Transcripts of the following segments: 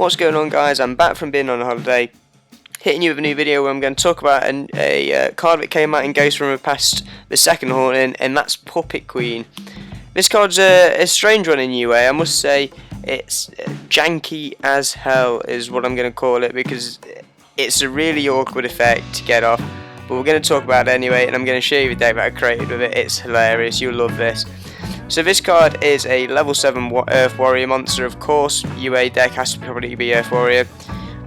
What's going on, guys? I'm back from being on a holiday, hitting you with a new video where I'm going to talk about a card that came out in Ghost Runner past the second Haunting, and that's Puppet Queen. This card's a strange one in UA, I must say. It's janky as hell is what I'm going to call it, because it's a really awkward effect to get off, but we're going to talk about it anyway, and I'm going to show you the deck that I created with it. It's hilarious, you'll love this. So this card is a level 7 Earth Warrior monster. Of course, UA deck has to probably be Earth Warrior,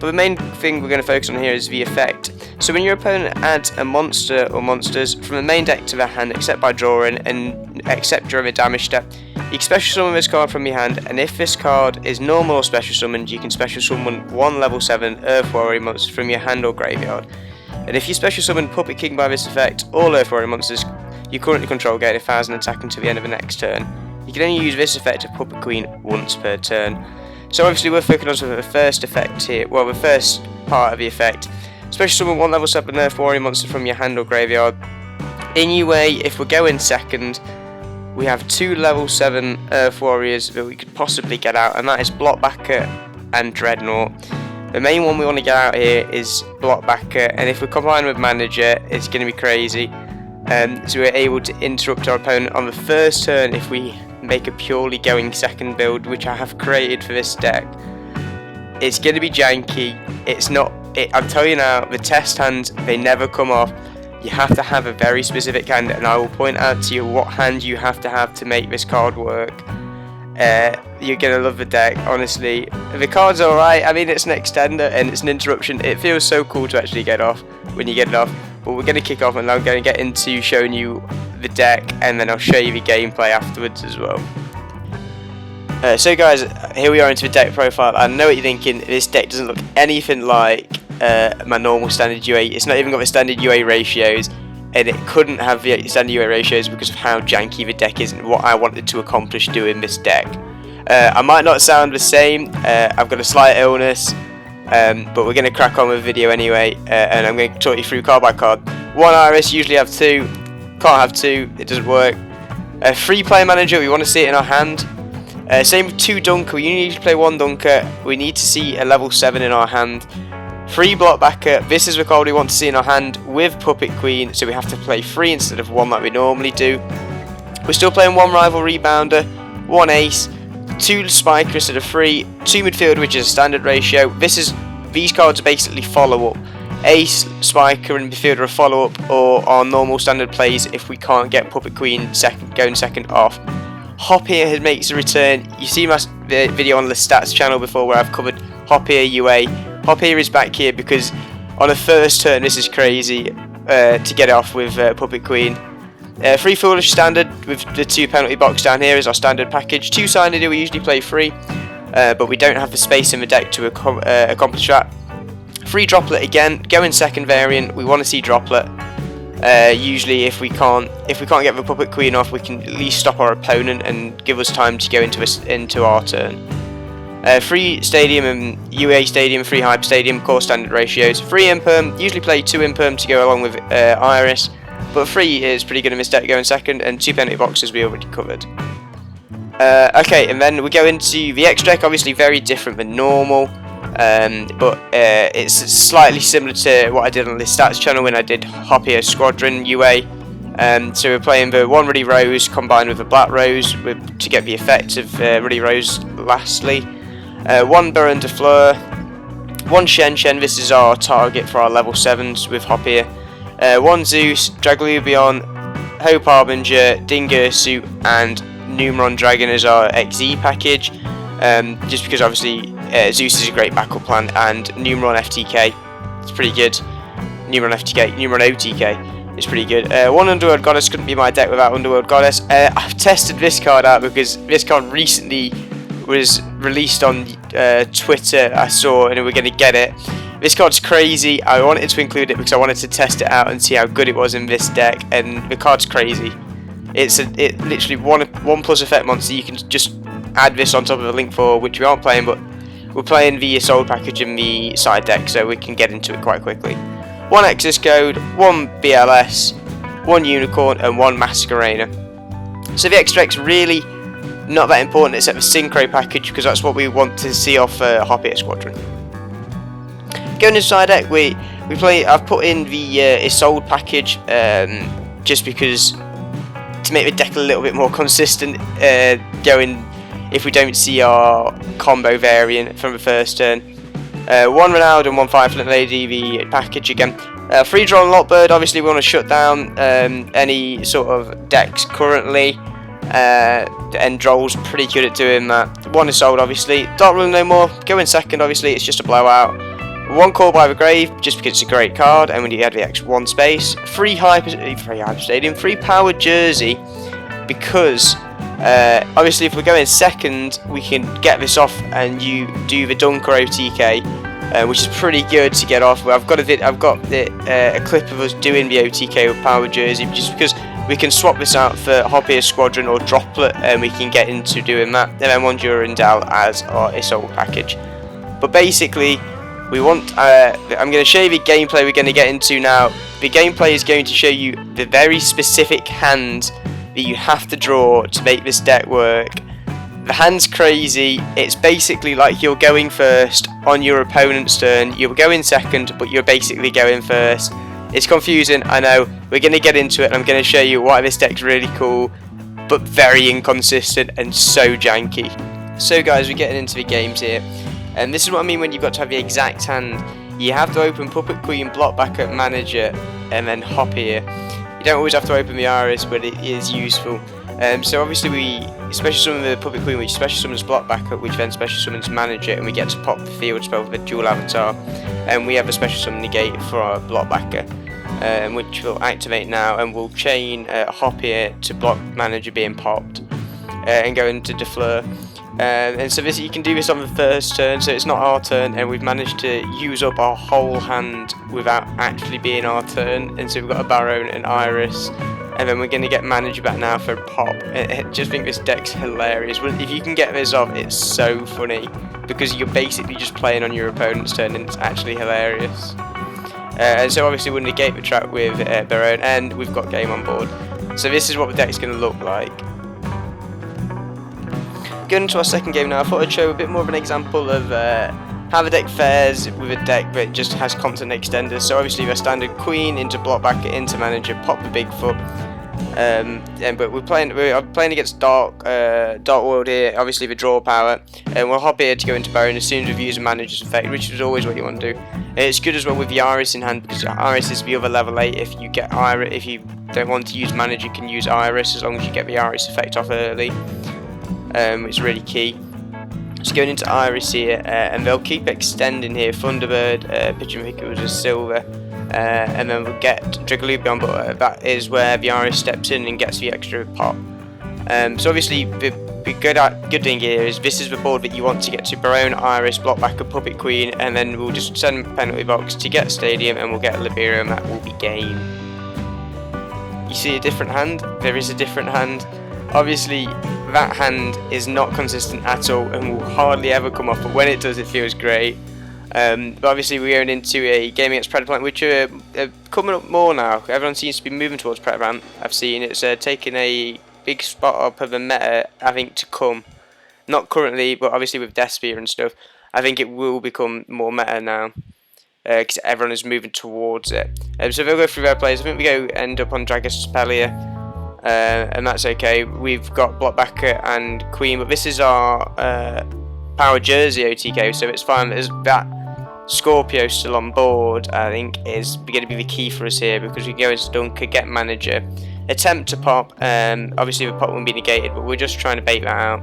but the main thing we're going to focus on here is the effect. So when your opponent adds a monster or monsters from the main deck to their hand, except by drawing and except during the damage step, you can special summon this card from your hand, and if this card is normal or special summoned, you can special summon one level 7 Earth Warrior monster from your hand or graveyard. And if you special summon Puppet King by this effect, all Earth Warrior monsters you currently control gain 1000 attack until the end of the next turn. You can only use this effect of Puppet Queen once per turn. So obviously we're focusing on the first effect here, well, the first part of the effect. Special summon one level 7 Earth Warrior monster from your hand or graveyard. In UA, if we're going second, we have two level 7 Earth Warriors that we could possibly get out, and that is Blockbacker and Dreadnought. The main one we want to get out here is Blockbacker, and if we combine with Manager, it's going to be crazy. So we're able to interrupt our opponent on the first turn if we make a purely going second build, which I have created for this deck. It's going to be janky. It's not. I'm telling you now, the test hands, they never come off. You have to have a very specific hand, and I will point out to you what hand you have to make this card work. You're going to love the deck, honestly. The card's alright. I mean, it's an extender and it's an interruption. It feels so cool to actually get off when you get it off. But we're going to kick off, and I'm going to get into showing you the deck, and then I'll show you the gameplay afterwards as well. So guys, here we are into the deck profile. I know what you're thinking, this deck doesn't look anything like my normal standard UA. It's not even got the standard UA ratios, and it couldn't have the standard UA ratios because of how janky the deck is and what I wanted to accomplish doing this deck. I might not sound the same, I've got a slight illness, but we're going to crack on with the video anyway, and I'm going to talk you through card by card. One Iris, usually have two, can't have two, it doesn't work. Free play manager, we want to see it in our hand. Same with two Dunker, we usually play one Dunker, we need to see a level 7 in our hand. Free Blockbacker, this is the card we want to see in our hand with Puppet Queen, so we have to play 3 instead of 1 like we normally do. We're still playing 1 Rival Rebounder, 1 Ace, 2 Spiker instead of 3, 2 Midfield, which is a standard ratio. These cards are basically follow-up. Ace, Spiker and Midfielder are follow-up, or our normal standard plays if we can't get Puppet Queen going second off. Hop here makes a return. You see my video on the stats channel before where I've covered Hop here UA. Hop here is back here because on the first turn this is crazy to get it off with Puppet Queen. 3 Foolish standard with the 2 penalty box down here is our standard package. 2 Signature, we usually play 3, but we don't have the space in the deck to accomplish that. 3 Droplet again, going second variant, we want to see Droplet. Usually if we can't get the Puppet Queen off, we can at least stop our opponent and give us time to go into our turn. 3 Stadium and UA Stadium, 3 Hyper Stadium, core standard ratios. 3 Imperm, usually play 2 Imperm to go along with Iris, but 3 is pretty good in this deck going second, and 2 penalty boxes we already covered. Okay, and then we go into the X deck, obviously very different than normal, but it's slightly similar to what I did on the stats channel when I did Hop here Squadron UA. So we're playing the 1 Ruddy Rose combined with a Black Rose to get the effect of Ruddy Rose lastly. 1 Baron de Fleur, 1 Shen, this is our target for our level 7s with Hop here. 1 Zeus, Draglubion, Hope Harbinger, Dingursu, and Numeron Dragon is our XZ package. Just because obviously Zeus is a great backup plan, and Numeron FTK, it's pretty good. Numeron OTK is pretty good. 1 Underworld Goddess, couldn't be my deck without Underworld Goddess. I've tested this card out because this card recently was released on Twitter, I saw, and we're going to get it. This card's crazy. I wanted to include it because I wanted to test it out and see how good it was in this deck, and the card's crazy. It's literally 1 plus effect monster. You can just add this on top of a Link 4, which we aren't playing, but we're playing the Soul package in the side deck, so we can get into it quite quickly. 1 Exodus Code, 1 BLS, 1 Unicorn, and 1 Masquerader. So the X deck's really not that important except the synchro package, because that's what we want to see off Hoppier Squadron. Going inside deck, I've put in the Isolde package just because to make the deck a little bit more consistent. Going if we don't see our combo variant from the first turn. 1 Ronaldo and 1 Fireflint Lady, the package again. 3 Droll and Lockbird, obviously we want to shut down any sort of decks currently. And Droll's pretty good at doing that. 1 Isolde, obviously. Dark Rune no more. Go in second, obviously, it's just a blowout. 1 Call by the Grave, just because it's a great card, and when you add the extra 1 space. 3 Hyper Stadium, 3 Power Jersey, because obviously if we go in second, we can get this off and you do the Dunker OTK, which is pretty good to get off. I've got a clip of us doing the OTK with Power Jersey, just because we can swap this out for Hoppier Squadron or Droplet, and we can get into doing that. And then 1 Durandal as our Isolde package. But basically, we want. I'm going to show you the gameplay we're going to get into now. The gameplay is going to show you the very specific hand that you have to draw to make this deck work. The hand's crazy. It's basically like you're going first on your opponent's turn. You're going second, but you're basically going first. It's confusing, I know. We're going to get into it, and I'm going to show you why this deck's really cool, but very inconsistent and so janky. So guys, we're getting into the games here. And this is what I mean when you've got to have the exact hand. You have to open Puppet Queen, Block Backup, Manager, and then Hoppier. You don't always have to open the Iris, but it is useful. So obviously we special summon the Puppet Queen, which special summons Block Backup, which then special summons Manager, and we get to pop the field spell with a dual avatar. And we have a special summon negate for our Block Backer, which will activate now, and we'll chain Hoppier to block Manager being popped, and go into Defleur. And so you can do this on the first turn, so it's not our turn, and we've managed to use up our whole hand without actually being our turn. And so we've got a Baron and Iris, and then we're going to get Manager back now for a pop. I just think this deck's hilarious. If you can get this off, it's so funny, because you're basically just playing on your opponent's turn, and it's actually hilarious. And so obviously we'll negate the trap with Baron, and we've got game on board. So this is what the deck's going to look like. Going into our second game now, I thought I'd show a bit more of an example of how the deck fares with a deck that just has constant extenders. So obviously the standard Queen into Block Backer into Manager, pop the Bigfoot. But I'm playing against Dark World here, obviously the draw power, and we'll hop here to go into Baron as soon as we've used a Manager's effect, which is always what you want to do. It's good as well with the Iris in hand, because Iris is the other level 8. If you get Iris, if you don't want to use Manager, you can use Iris as long as you get the Iris effect off early. It's really key. Just going into Iris here, and they'll keep extending here. Thunderbird, Pigeon Picker was a silver, and then we'll get Dragolubion, but that is where the Iris steps in and gets the extra pop. So obviously the good thing here is this is the board that you want to get to: Baron, Iris, Block Backer, Puppet Queen, and then we'll just send a penalty box to get Stadium, and we'll get Liberia, and that will be game. You see a different hand? There is a different hand. Obviously, that hand is not consistent at all and will hardly ever come off, but when it does, it feels great. But obviously, we're going into a game against Predaplant, which are coming up more now. Everyone seems to be moving towards Predaplant. I've seen it's taking a big spot up of the meta, I think, to come. Not currently, but obviously with Despia and stuff, I think it will become more meta now, because everyone is moving towards it. So they'll go through their plays. I think we end up on Dragus Spelia. And that's okay. We've got Block Backer and Queen, but this is our Power Jersey OTK, so it's fine. There's that Scorpio still on board, I think, is going to be the key for us here, because we can go into Dunker, get Manager, attempt to pop. Obviously the pop won't be negated, but we're just trying to bait that out.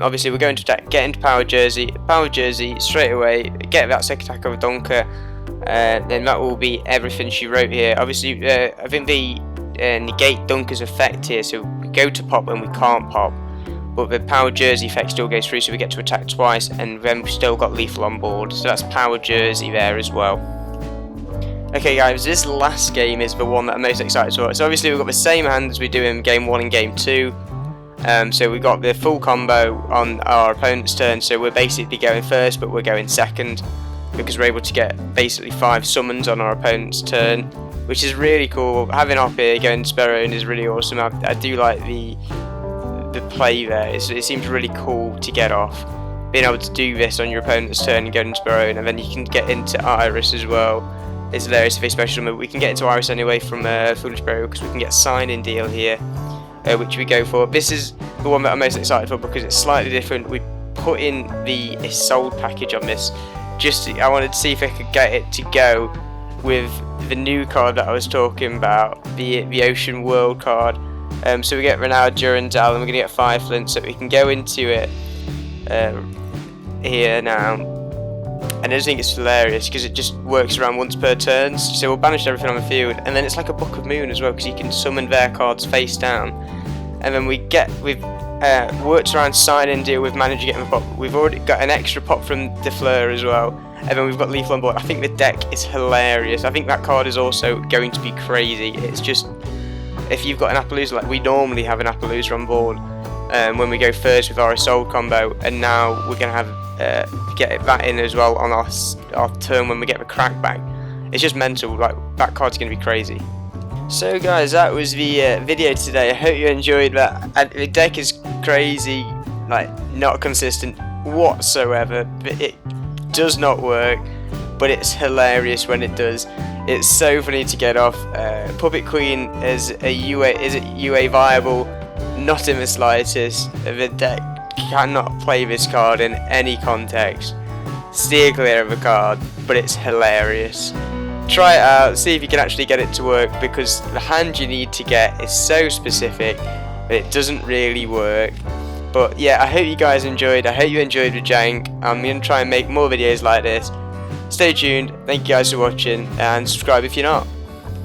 Obviously we're going to attack, get into Power Jersey straight away, get that second attack over Dunker, then that will be everything she wrote here. Obviously I think the negate Dunker's effect here, so we go to pop and we can't pop, but the Power Jersey effect still goes through, so we get to attack twice, and then we've still got Lethal on board, so that's Power Jersey there as well. Okay guys, this last game is the one that I'm most excited for. So obviously we've got the same hand as we do in game 1 and game 2, so we've got the full combo on our opponent's turn, so we're basically going first, but we're going second, because we're able to get basically 5 summons on our opponent's turn, which is really cool. Having Hoppier going to Sparrow is really awesome. I do like the the play there. It seems really cool to get off. Being able to do this on your opponent's turn and go into Barone, and then you can get into Iris as well. It's hilarious if a special move. We can get into Iris anyway from Foolish Burial because we can get a sign-in deal here, which we go for. This is the one that I'm most excited for because it's slightly different. We put in the Isolde package on this. I wanted to see if I could get it to go with the new card that I was talking about, the Ocean World card. So we get Renard Durandal, and we're going to get Fireflint, so we can go into it here now. And I just think it's hilarious because it just works around once per turn. So we'll banish everything on the field, and then it's like a Book of Moon as well because you can summon their cards face down. And then we've worked around sign-in deal with manager getting the pop. We've already got an extra pop from Defleur as well, and then we've got Lethal on board. I think the deck is hilarious. I think that card is also going to be crazy. It's just, if you've got an Appaloosa, like we normally have an Appaloosa on board when we go first with our Isolde combo, and now we're going to have get that in as well on our turn when we get the crack back. It's just mental. Like, that card's going to be crazy. So guys, that was the video today. I hope you enjoyed that. And the deck is crazy, like not consistent whatsoever. But it does not work, but it's hilarious when it does. It's so funny to get off. Puppet Queen is a UA viable? Not in the slightest. The deck cannot play this card in any context. Steer clear of the card, but it's hilarious. Try it out, see if you can actually get it to work, because the hand you need to get is so specific that it doesn't really work. But yeah, I hope you guys enjoyed. I hope you enjoyed with Jank. I'm going to try and make more videos like this. Stay tuned, thank you guys for watching, and subscribe if you're not.